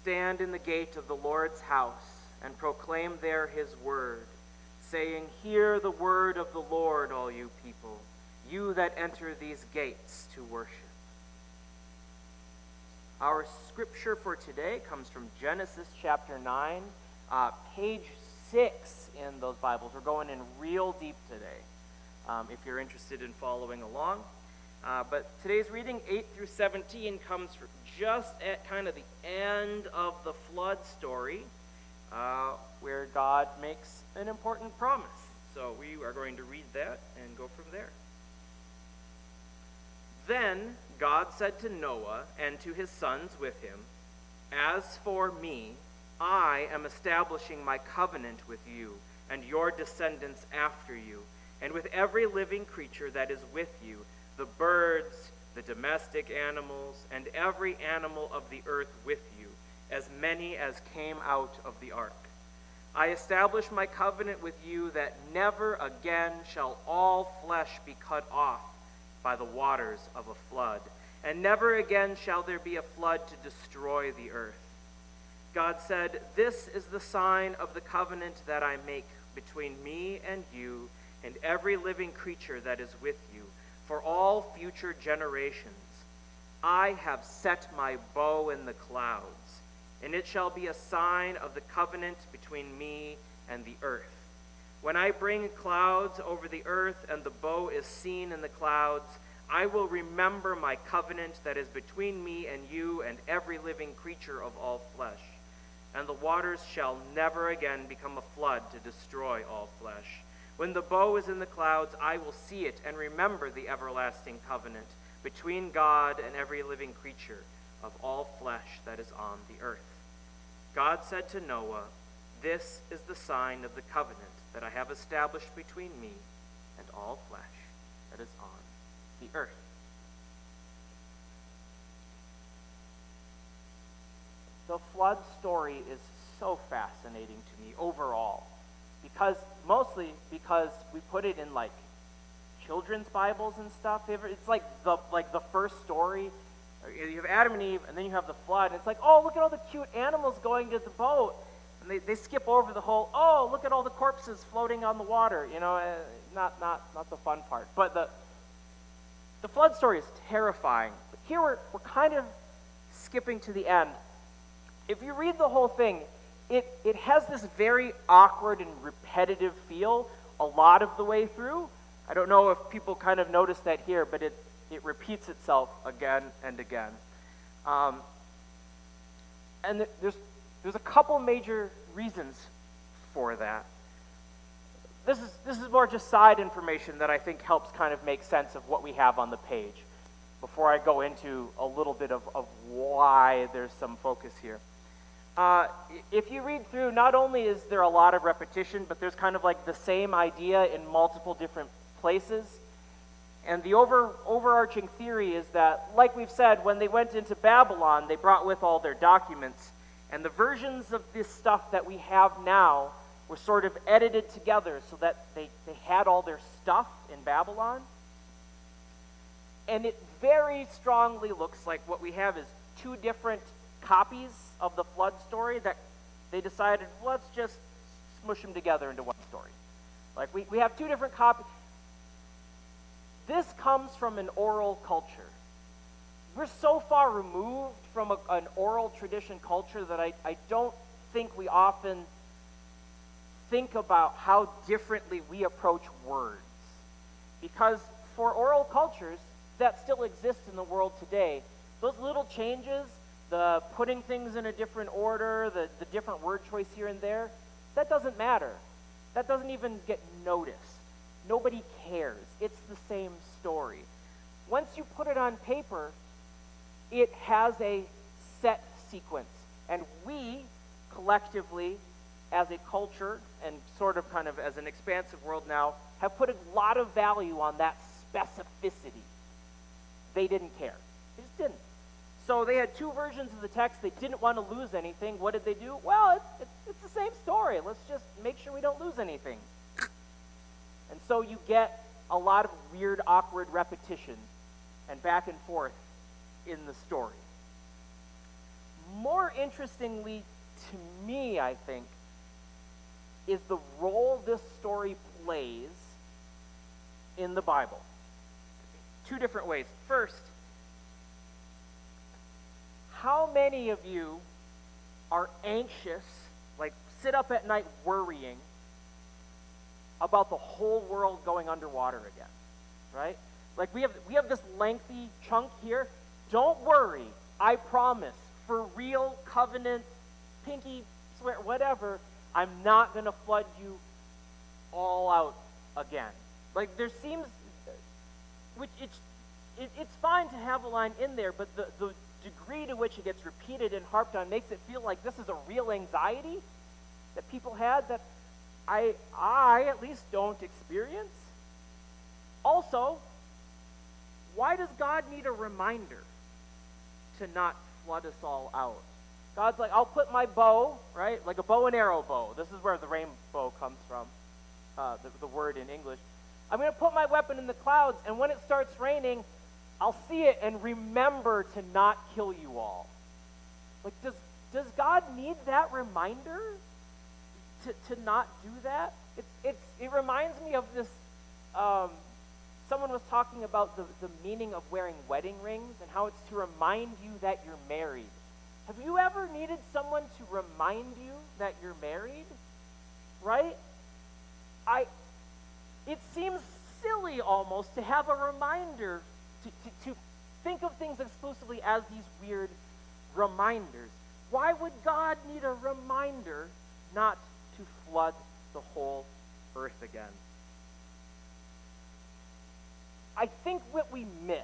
stand in the gate of the Lord's house and proclaim there his word, saying, Hear the word of the Lord, all you people, you that enter these gates to worship. Our scripture for today comes from Genesis chapter 9, page 6 in those Bibles. We're going in real deep today, if you're interested in following along. But today's reading, 8 through 17, comes just at kind of the end of the flood story, where God makes an important promise. So we are going to read that and go from there. Then God said to Noah and to his sons with him, As for me, I am establishing my covenant with you and your descendants after you, and with every living creature that is with you, the birds, the domestic animals, and every animal of the earth with you, as many as came out of the ark. I establish my covenant with you that never again shall all flesh be cut off by the waters of a flood, and never again shall there be a flood to destroy the earth. God said, This is the sign of the covenant that I make between me and you and every living creature that is with you for all future generations. I have set my bow in the clouds, and it shall be a sign of the covenant between me and the earth. When I bring clouds over the earth and the bow is seen in the clouds, I will remember my covenant that is between me and you and every living creature of all flesh. And the waters shall never again become a flood to destroy all flesh. When the bow is in the clouds, I will see it and remember the everlasting covenant between God and every living creature of all flesh that is on the earth. God said to Noah, This is the sign of the covenant that I have established between me and all flesh that is on the earth. The flood story is so fascinating to me overall, mostly because we put it in like children's Bibles and stuff. It's like the first story. You have Adam and Eve, and then you have the flood. And it's like, oh, look at all the cute animals going to the boat. And they skip over the whole, oh, look at all the corpses floating on the water. You know, not the fun part. But the flood story is terrifying. But here we're kind of skipping to the end. If you read the whole thing, it has this very awkward and repetitive feel a lot of the way through. I don't know if people kind of notice that here, but it repeats itself again and again. And there's a couple major reasons for that. This is more just side information that I think helps kind of make sense of what we have on the page before I go into a little bit of why there's some focus here. If you read through, not only is there a lot of repetition, but there's kind of like the same idea in multiple different places. And the overarching theory is that, like we've said, when they went into Babylon, they brought with all their documents. And the versions of this stuff that we have now were sort of edited together so that they had all their stuff in Babylon. And it very strongly looks like what we have is two different copies of the flood story that they decided, let's just smush them together into one story. Like we have two different copies. This comes from an oral culture. We're so far removed from an oral tradition culture that I don't think we often think about how differently we approach words. Because for oral cultures that still exist in the world today, those little changes, the putting things in a different order, the different word choice here and there, that doesn't matter. That doesn't even get noticed. Nobody cares. It's the same story. Once you put it on paper, it has a set sequence. And we, collectively, as a culture, and sort of kind of as an expansive world now, have put a lot of value on that specificity. They didn't care. They just didn't. So they had two versions of the text. They didn't want to lose anything. What did they do? Well, it's the same story. Let's just make sure we don't lose anything. And so you get a lot of weird, awkward repetition and back and forth in the story. more interestingly to me, I think, is the role this story plays in the Bible. Two different ways. First, how many of you are anxious, like sit up at night worrying about the whole world going underwater again, right? Like we have this lengthy chunk here. Don't worry, I promise, for real, covenant, pinky swear, whatever, I'm not going to flood you all out again. Like there seems, which it's fine to have a line in there, but the degree to which it gets repeated and harped on makes it feel like this is a real anxiety that people had that I at least don't experience. Also, why does God need a reminder to not flood us all out? God's like, I'll put my bow, right? Like a bow and arrow bow. This is where the rainbow comes from, the word in English. I'm going to put my weapon in the clouds, and when it starts raining, I'll see it and remember to not kill you all. Like, does God need that reminder to not do that? It reminds me of this, someone was talking about the meaning of wearing wedding rings and how it's to remind you that you're married. Have you ever needed someone to remind you that you're married? Right? It seems silly almost to have a reminder to think of things exclusively as these weird reminders. Why would God need a reminder not to flood the whole earth again? I think what we miss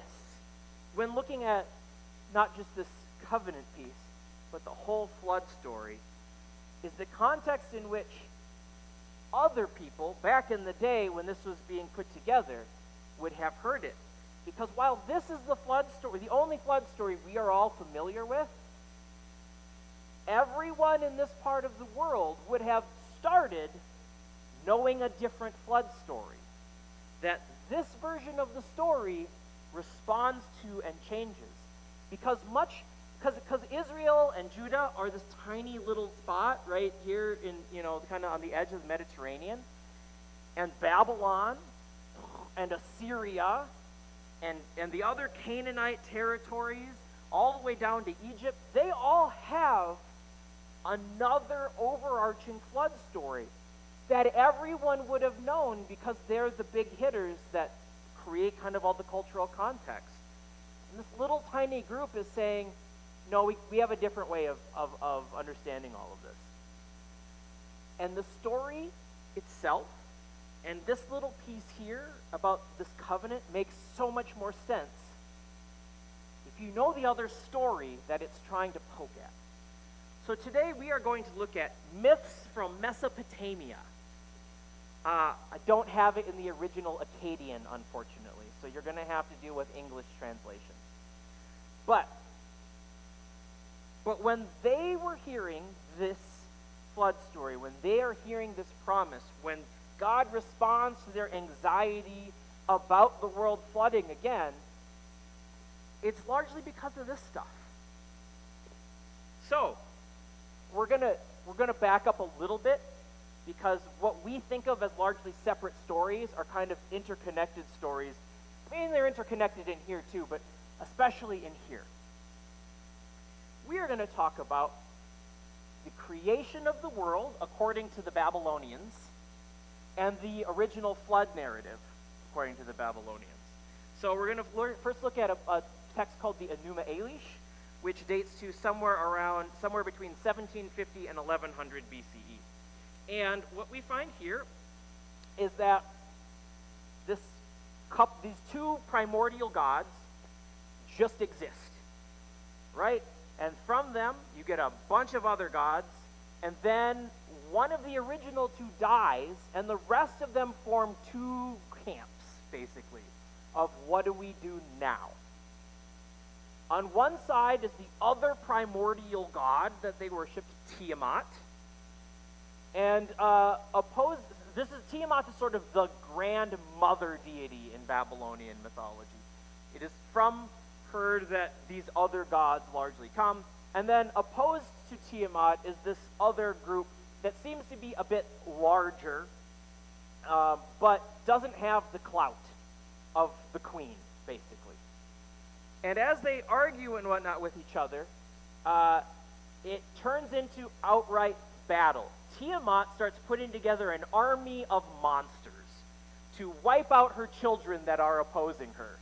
when looking at not just this covenant piece, but the whole flood story, is the context in which other people, back in the day when this was being put together, would have heard it. Because while this is the flood story, the only flood story we are all familiar with, everyone in this part of the world would have started knowing a different flood story. That this version of the story responds to and changes. Because Israel and Judah are this tiny little spot right here in, kind of on the edge of the Mediterranean. And Babylon and Assyria and the other Canaanite territories, all the way down to Egypt, they all have another overarching flood story that everyone would have known because they're the big hitters that create kind of all the cultural context. And this little tiny group is saying, no, we have a different way of understanding all of this. And the story itself, and this little piece here about this covenant makes so much more sense if you know the other story that it's trying to poke at. So today we are going to look at myths from Mesopotamia. I don't have it in the original Akkadian, unfortunately, so you're going to have to deal with English translations. But when they were hearing this flood story, when they are hearing this promise, when God responds to their anxiety about the world flooding again, it's largely because of this stuff. So, we're gonna back up a little bit, because what we think of as largely separate stories are kind of interconnected stories. I mean, they're interconnected in here too, but especially in here. We are going to talk about the creation of the world according to the Babylonians and the original flood narrative according to the Babylonians. So we're going to first look at a text called the Enuma Elish, which dates to somewhere between 1750 and 1100 BCE. And what we find here is that these two primordial gods just exist, right? And from them, you get a bunch of other gods, and then one of the original two dies, and the rest of them form two camps, basically, of what do we do now? On one side is the other primordial god that they worshipped, Tiamat, and Tiamat is sort of the grand mother deity in Babylonian mythology. It is from her that these other gods largely come. And then opposed to Tiamat is this other group that seems to be a bit larger, but doesn't have the clout of the queen, basically. And as they argue and whatnot with each other, it turns into outright battle. Tiamat starts putting together an army of monsters to wipe out her children that are opposing her.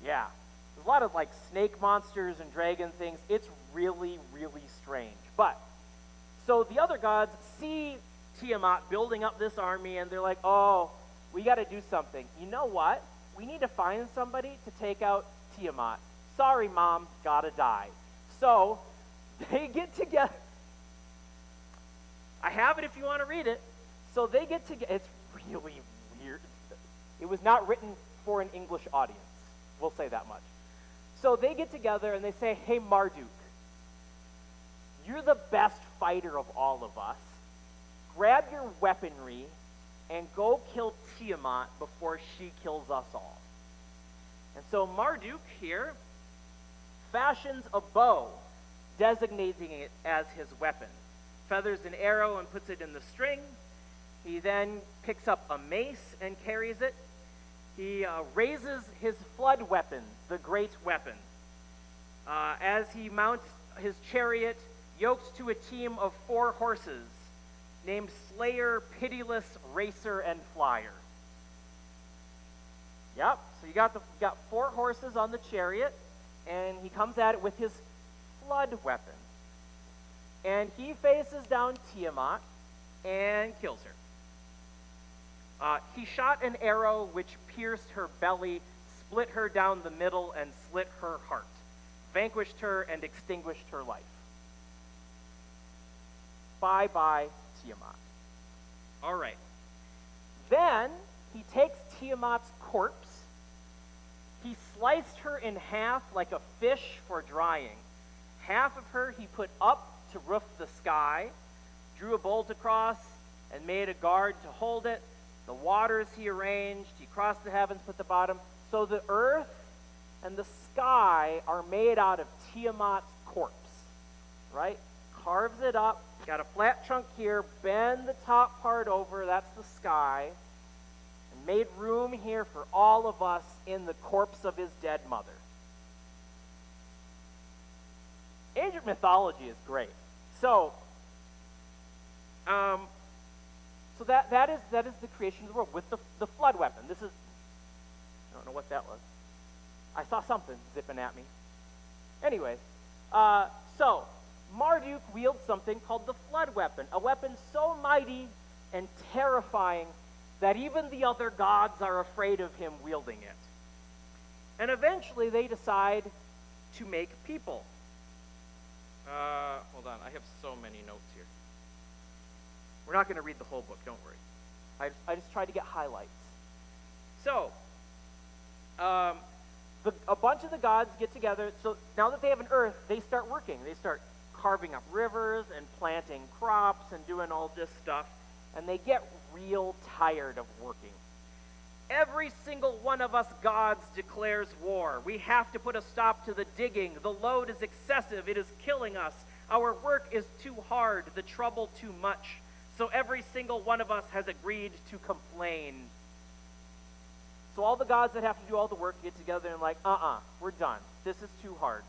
Yeah, there's a lot of like snake monsters and dragon things. It's really, really strange. But, so the other gods see Tiamat building up this army, and they're like, oh, we got to do something. You know what? We need to find somebody to take out Tiamat. Sorry, Mom, gotta die. So, they get together. I have it if you want to read it. So they get together. It's really weird. It was not written for an English audience. We'll say that much. So they get together and they say, hey, Marduk, you're the best fighter of all of us. Grab your weaponry and go kill Tiamat before she kills us all. And so Marduk here fashions a bow, designating it as his weapon. Feathers an arrow and puts it in the string. He then picks up a mace and carries it. He raises his flood weapon, the great weapon. As he mounts his chariot, yoked to a team of 4 horses, named Slayer, Pitiless, Racer, and Flyer. Yep, so you got 4 horses on the chariot, and he comes at it with his flood weapon. And he faces down Tiamat and kills her. He shot an arrow which pierced her belly, split her down the middle, and slit her heart, vanquished her, and extinguished her life. Bye-bye, Tiamat. All right. Then he takes Tiamat's corpse. He sliced her in half like a fish for drying. Half of her he put up to roof the sky, drew a bolt across, and made a guard to hold it. The waters he arranged. He crossed the heavens, put the bottom. So the earth and the sky are made out of Tiamat's corpse, right? Carves it up, got a flat chunk here, bend the top part over, that's the sky, and made room here for all of us in the corpse of his dead mother. Ancient mythology is great. So that is the creation of the world with the flood weapon. This is, I don't know what that was. I saw something zipping at me. Anyways, so Marduk wields something called the flood weapon, a weapon so mighty and terrifying that even the other gods are afraid of him wielding it. And eventually they decide to make people. Hold on, I have so many notes here. We're not going to read the whole book, don't worry. I just tried to get highlights. So, a bunch of the gods get together. So now that they have an earth, they start working. They start carving up rivers and planting crops and doing all this stuff. And they get real tired of working. Every single one of us gods declares war. We have to put a stop to the digging. The load is excessive. It is killing us. Our work is too hard. The trouble too much. So every single one of us has agreed to complain. So all the gods that have to do all the work get together and like, we're done. This is too hard.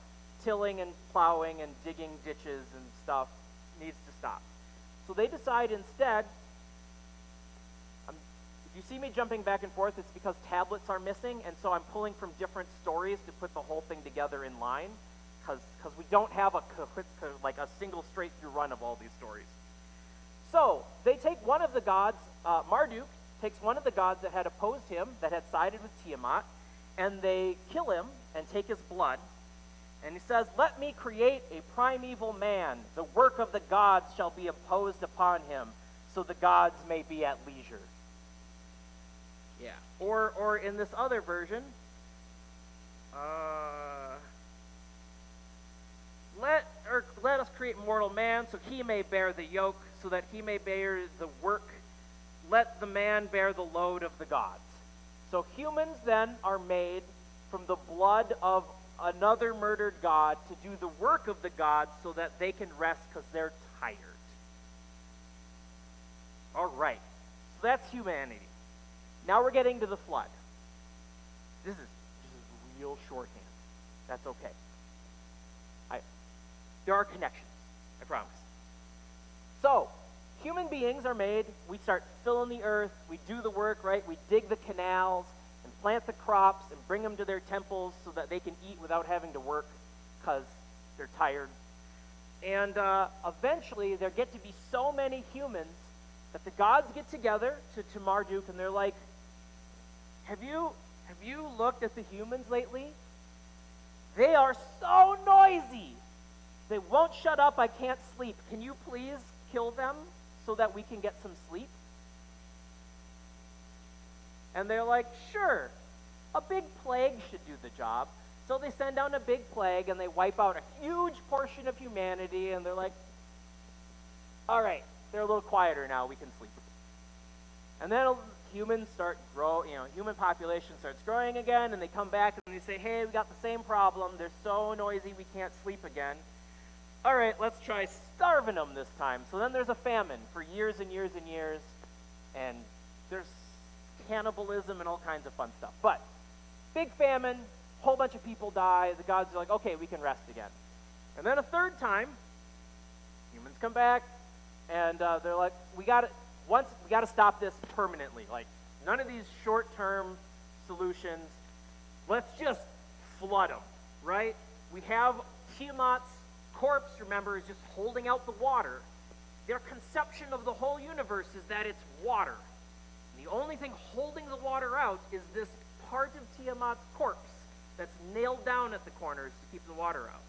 Tilling and plowing and digging ditches and stuff needs to stop. So they decide instead, if you see me jumping back and forth, it's because tablets are missing, and so I'm pulling from different stories to put the whole thing together in line, because we don't have a single straight-through run of all these stories. So they take one of the gods, Marduk takes one of the gods that had opposed him, that had sided with Tiamat, and they kill him and take his blood. And he says, let me create a primeval man. The work of the gods shall be imposed upon him, so the gods may be at leisure. Yeah. Or in this other version, let us create mortal man, so he may bear the yoke, so that he may bear the work. Let the man bear the load of the gods. So humans then are made from the blood of another murdered god to do the work of the gods so that they can rest because they're tired. All right, so that's humanity. Now we're getting to the flood. This is real shorthand. That's okay. There are connections, I promise. So, human beings are made, we start filling the earth, we do the work, right? We dig the canals and plant the crops and bring them to their temples so that they can eat without having to work because they're tired. And eventually, there get to be so many humans that the gods get together to Marduk and they're like, have you looked at the humans lately? They are so noisy. They won't shut up. I can't sleep. Can you please kill them so that we can get some sleep? And they're like, sure. A big plague should do the job. So they send down a big plague and they wipe out a huge portion of humanity and they're like, all right, they're a little quieter now. We can sleep. And then humans start human population starts growing again, and they come back and they say, hey, we got the same problem. They're so noisy we can't sleep again. All right, let's try starving them this time. So then there's a famine for years and years and years, and there's cannibalism and all kinds of fun stuff. But big famine, whole bunch of people die. The gods are like, okay, we can rest again. And then a third time, humans come back, and they're like, we got to stop this permanently. Like, none of these short-term solutions. Let's just flood them, right? We have Tiamat's corpse, remember, is just holding out the water. Their conception of the whole universe is that it's water. And the only thing holding the water out is this part of Tiamat's corpse that's nailed down at the corners to keep the water out.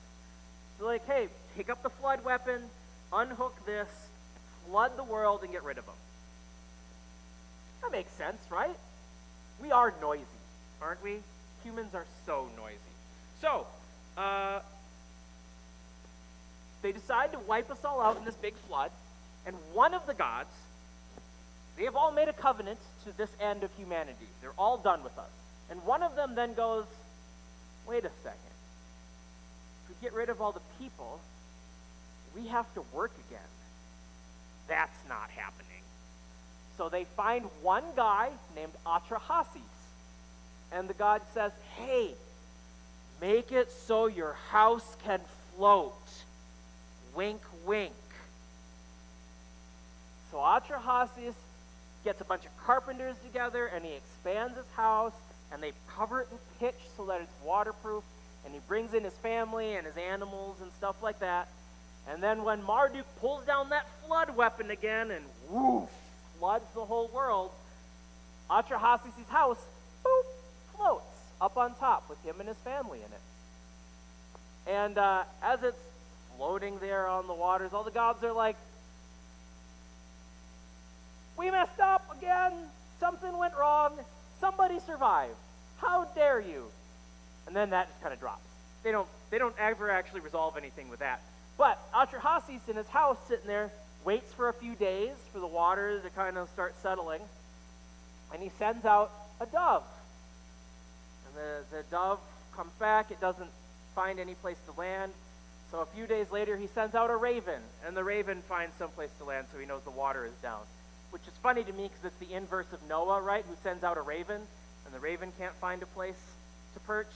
So like, hey, pick up the flood weapon, unhook this, flood the world, and get rid of them. That makes sense, right? We are noisy, aren't we? Humans are so noisy. So, they decide to wipe us all out in this big flood, and one of the gods, they have all made a covenant to this end of humanity. They're all done with us. And one of them then goes, wait a second. If we get rid of all the people, we have to work again. That's not happening. So they find one guy named Atrahasis, and the god says, hey, make it so your house can float. Wink, wink. So Atrahasis gets a bunch of carpenters together, and he expands his house, and they cover it in pitch so that it's waterproof, and he brings in his family and his animals and stuff like that. And then when Marduk pulls down that flood weapon again and woof, floods the whole world, Atrahasis' house, boop, floats up on top with him and his family in it. And as it's floating there on the waters, all the gods are like, we messed up again. Something went wrong. Somebody survived. How dare you? And then that just kind of drops. They don't ever actually resolve anything with that. But Atrahasis in his house sitting there waits for a few days for the water to kind of start settling, and he sends out a dove. And the dove comes back. It doesn't find any place to land. So a few days later, he sends out a raven, and the raven finds some place to land, so he knows the water is down. Which is funny to me because it's the inverse of Noah, right, who sends out a raven, and the raven can't find a place to perch,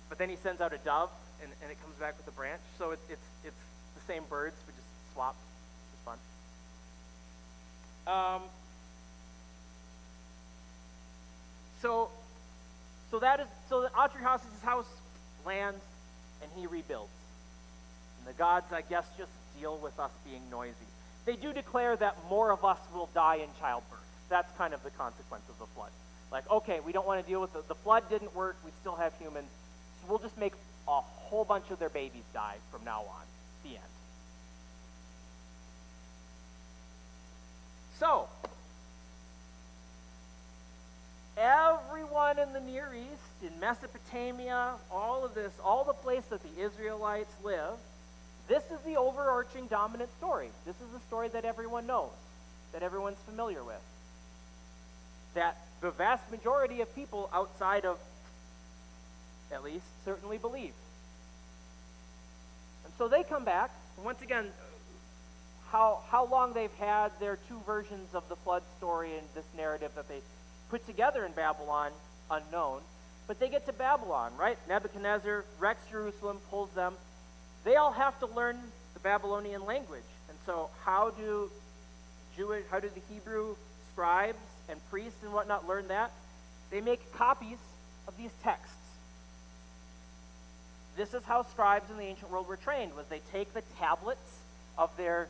but then he sends out a dove, and it comes back with a branch. So it's the same birds, but just swapped. It's fun. So Atrahasis' house lands, and he rebuilds. And the gods, I guess, just deal with us being noisy. They do declare that more of us will die in childbirth. That's kind of the consequence of the flood. Like, okay, we don't want to deal with the flood didn't work, we still have humans, so we'll just make a whole bunch of their babies die from now on. The end. So, everyone in the Near East, in Mesopotamia, all of this, all the place that the Israelites live, this is the overarching dominant story. This is the story that everyone knows, that everyone's familiar with. That the vast majority of people outside of at least, certainly believe. And so they come back, and once again, how long they've had their two versions of the flood story and this narrative that they put together in Babylon, unknown. But they get to Babylon, right? Nebuchadnezzar wrecks Jerusalem, pulls them. They all have to learn the Babylonian language. And so how do the Hebrew scribes and priests and whatnot learn that? They make copies of these texts. This is how scribes in the ancient world were trained, was they take the tablets of their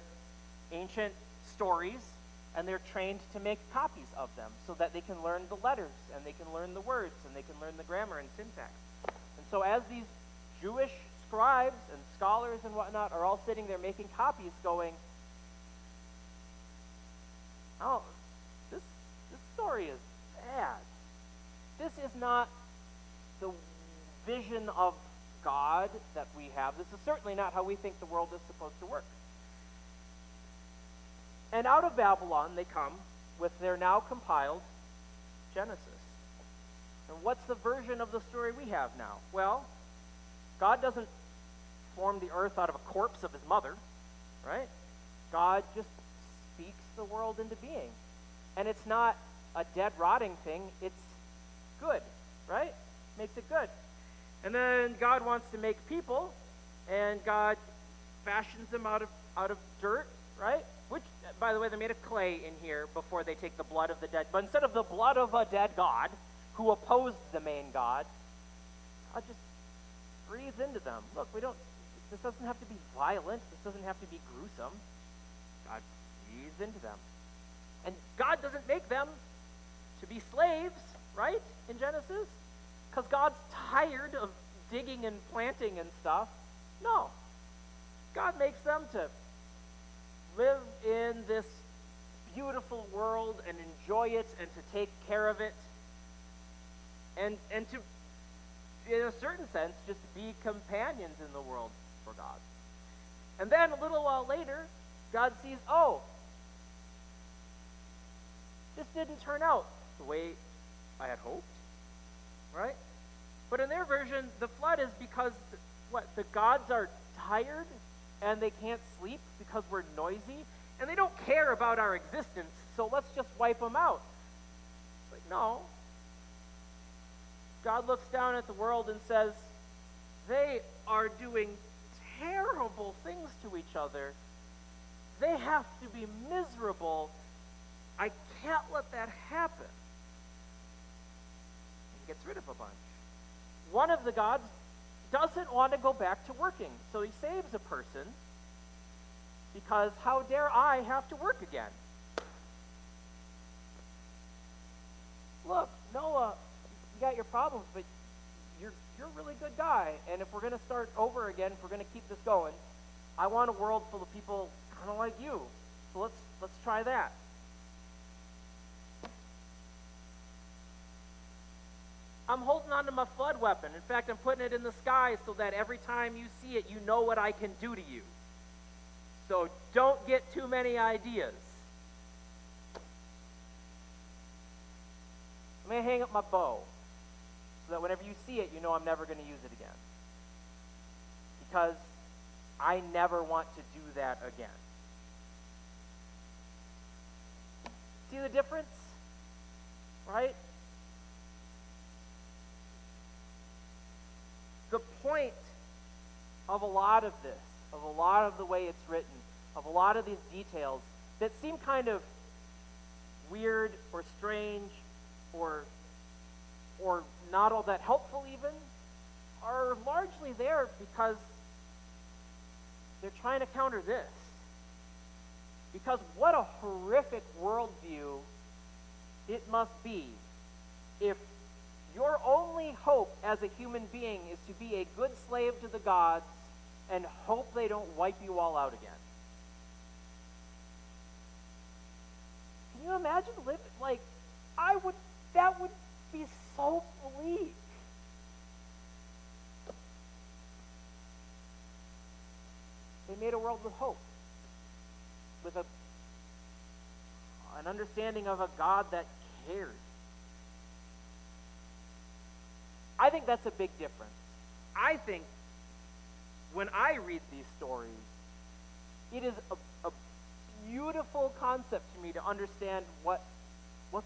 ancient stories and they're trained to make copies of them so that they can learn the letters and they can learn the words and they can learn the grammar and syntax. And so as these Jewish scribes and scholars and whatnot are all sitting there making copies going, oh, this story is bad. This is not the vision of God that we have. This is certainly not how we think the world is supposed to work. And out of Babylon they come with their now compiled Genesis. And what's the version of the story we have now? Well, God doesn't form the earth out of a corpse of his mother, right? God just speaks the world into being. And it's not a dead, rotting thing. It's good, right? Makes it good. And then God wants to make people, and God fashions them out of dirt, right? Which, by the way, they're made of clay in here before they take the blood of the dead. But instead of the blood of a dead god who opposed the main god, God just breathes into them. Look, this doesn't have to be violent. This doesn't have to be gruesome. God breathes into them. And God doesn't make them to be slaves, right, in Genesis? Because God's tired of digging and planting and stuff. No. God makes them to live in this beautiful world and enjoy it and to take care of it and to, in a certain sense, just be companions in the world for God. And then a little while later, God sees, oh, this didn't turn out the way I had hoped, right? But in their version, the flood is because, the gods are tired and they can't sleep because we're noisy, and they don't care about our existence, so let's just wipe them out. But no. God looks down at the world and says, they are doing terrible things to each other. They have to be miserable. I can't let that happen. He gets rid of a bunch. One of the gods doesn't want to go back to working, so he saves a person because how dare I have to work again? Look, Noah, you got your problems, but you're a really good guy, and if we're going to start over again, if we're going to keep this going, I want a world full of people kind of like you. So let's try that. I'm holding on to my flood weapon. In fact, I'm putting it in the sky so that every time you see it, you know what I can do to you. So don't get too many ideas. I'm going to hang up my bow so that whenever you see it, you know I'm never going to use it again. Because I never want to do that again. See the difference? Right? The point of a lot of this, of a lot of the way it's written, of a lot of these details that seem kind of weird or strange or not all that helpful even, are largely there because they're trying to counter this. Because what a horrific worldview it must be if your only hope as a human being is to be a good slave to the gods and hope they don't wipe you all out again. Can you imagine living that would be so bleak. They made a world with hope, with an understanding of a God that cared. I think that's a big difference. I think when I read these stories, it is a beautiful concept to me to understand what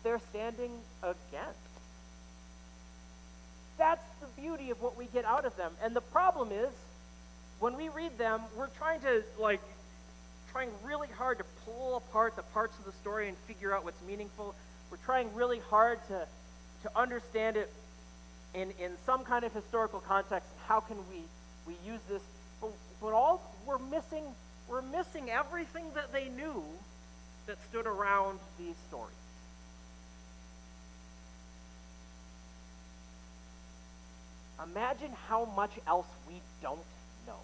they're standing against. That's the beauty of what we get out of them. And the problem is, when we read them, we're trying really hard to pull apart the parts of the story and figure out what's meaningful. We're trying really hard to understand it in some kind of historical context. How can we use this? But all we're missing everything that they knew that stood around these stories. Imagine how much else we don't know.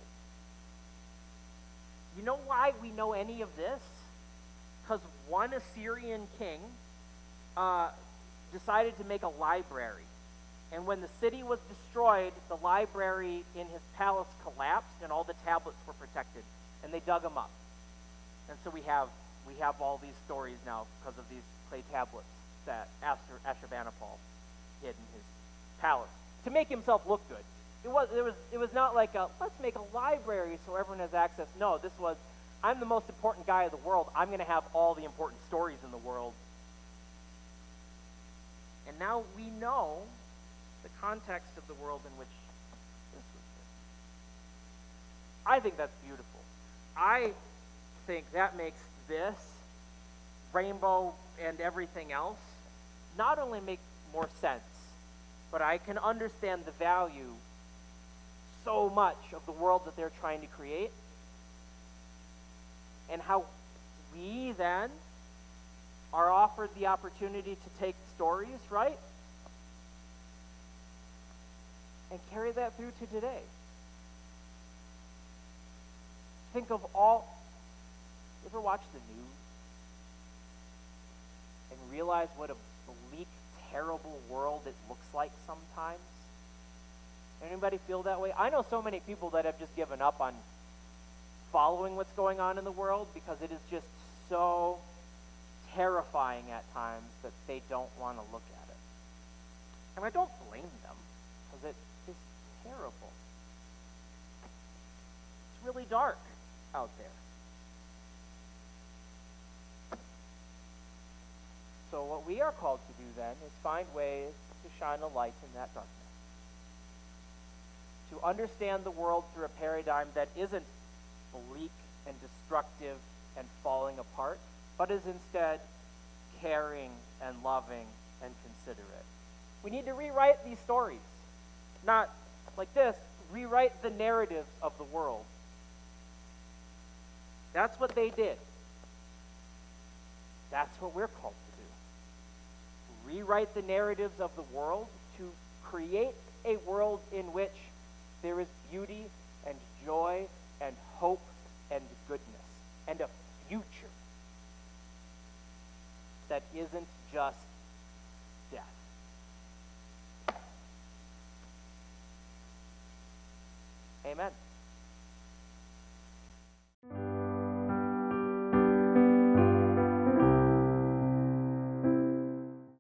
You know why we know any of this? Because one Assyrian king decided to make a library. And when the city was destroyed, the library in his palace collapsed and all the tablets were protected. And they dug them up. And so we have all these stories now because of these clay tablets that Ashurbanipal hid in his palace to make himself look good. It was not like let's make a library so everyone has access. No, this was, I'm the most important guy in the world. I'm going to have all the important stories in the world. And now we know the context of the world in which this was written. I think that's beautiful. I think that makes this, Rainbow, and everything else not only make more sense, but I can understand the value so much of the world that they're trying to create, and how we then are offered the opportunity to take stories, right, and carry that through to today. Think of all, you ever watch the news and realize what a bleak, terrible world it looks like sometimes? Anybody feel that way? I know so many people that have just given up on following what's going on in the world because it is just so terrifying at times that they don't want to look at it. And I don't blame them, because it is terrible. It's really dark out there. So what we are called to do then is find ways to shine a light in that darkness. To understand the world through a paradigm that isn't bleak and destructive and falling apart, but is instead caring and loving and considerate. We need to rewrite these stories. Not like this, rewrite the narratives of the world. That's what they did. That's what we're called to do. Rewrite the narratives of the world to create a world in which there is beauty and joy and hope and goodness and a future that isn't just death. Amen.